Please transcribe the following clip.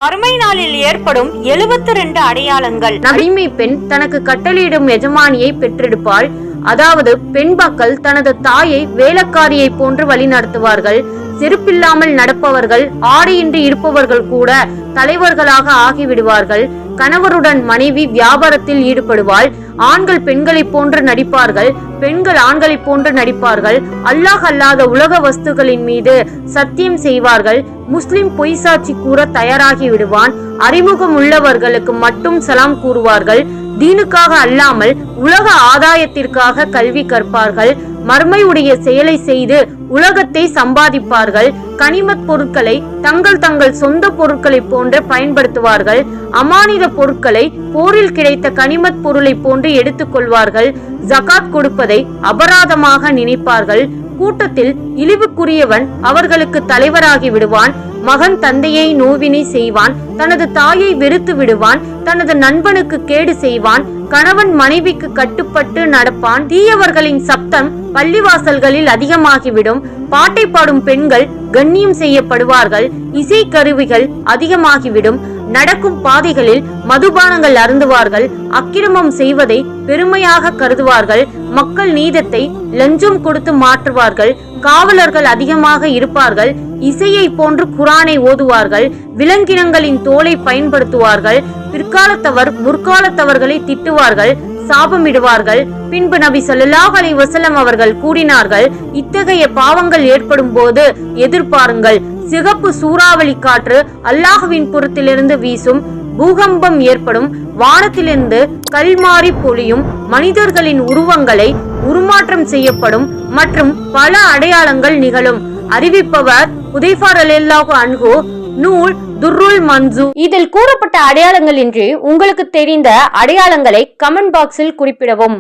மறுமை நாளில் ஏற்படும் 72 அடையாளங்கள். அடிமை பெண் தனக்கு கட்டளையிடும் எஜமானியை பெற்றெடுப்பாள். அதாவது பெண் மக்கள் தனது தாயை வேலைக்காரியை போன்று வழிநடத்துவார்கள். செருப்பில்லாமல் நடப்பவர்கள், ஆடையின்றி இருப்பவர்கள் கூட தலைவர்களாக ஆகிவிடுவார்கள். கணவருடன் மனைவி வியாபாரத்தில் ஈடுபடுவாள். ஆண்கள் பெண்களை போன்று நடிப்பார்கள், பெண்கள் ஆண்களை போன்று நடிப்பார்கள். அல்லாஹ் அல்லாத உலக வஸ்துகளின் மீது சத்தியம் செய்வார்கள். முஸ்லிம் பொய் சாட்சி கூற தயாராகி விடுவான். அறிமுகம் உள்ளவர்களுக்கு மட்டும் சலாம் கூறுவார்கள். தீனுக்காக அல்லாமல் உலக ஆதாயத்திற்காக கல்வி கற்பார்கள். மர்மையுடைய செயலை செய்து உலகத்தை சம்பாதிப்பார்கள். கனிமத் பொருட்களை தங்கள் சொந்த பொருட்களை போன்று பயன்படுத்துவார்கள். அமானித பொருட்களை போரில் கிடைத்த கனிமத் பொருளை போன்று எடுத்துக் கொள்வார்கள். ஜகாத் கொடுப்பதை அபராதமாக நினைப்பார்கள். கூட்டத்தில் இழிவுக்குரியவன் அவர்களுக்கு தலைவராகி விடுவான். மகன் தந்தையை நோவினை செய்வான். தனது தாயை வெறுத்து விடுவான். தனது நண்பனுக்கு கேடு செய்வான். கணவன் மனைவிக்கு கட்டுப்பட்டு நடப்பான். தீயவர்களின் சப்தம் பள்ளிவாசல்களில் அதிகமாகிவிடும். பாட்டை பாடும் பெண்கள் கண்ணியம் செய்யப்படுவார்கள். இசை கருவிகள் அதிகமாகிவிடும். நடக்கும் பாதைகளில் மதுபானங்கள் அருந்துவார்கள். அக்கிரமம் செய்வதை பெருமையாக கருதுவார்கள். மக்கள் நீதத்தை லஞ்சம் கொடுத்து மாற்றுவார்கள். காவலர்கள் அதிகமாக இருப்பார்கள். இசையை போன்று குரானை ஓதுவார்கள். விலங்கினங்களின் தோலை பயன்படுத்துவார்கள். பிற்காலத்தவர் முற்காலத்தவர்களை திட்டுவார்கள், சாபமிடுவார்கள். பின்பு நபி ஸல்லல்லாஹு அலைஹி வஸல்லம் அவர்கள் கூறினார்கள், இத்தகைய பாவங்கள் ஏற்படும் போது எதிர்பாருங்கள். சிகப்பு சூறாவளி காற்று அல்லாஹ்வின் புறத்திலிருந்து வீசும். பூகம்பம் ஏற்படும். வானத்திலிருந்து கல்மாரி பொழியும். மனிதர்களின் உருவங்களை உருமாற்றம் செய்யப்படும் மற்றும் பல அடையாளங்கள் நிகழும். அறிவிப்பவர் ஹுதைஃபா ரலியல்லாஹு அன்ஹு, நூல் துர்ருல் மன்சூர். இதில் கூறப்பட்ட அடையாளங்கள் இன்றி உங்களுக்கு தெரிந்த அடையாளங்களை கமெண்ட் பாக்ஸில் குறிப்பிடவும்.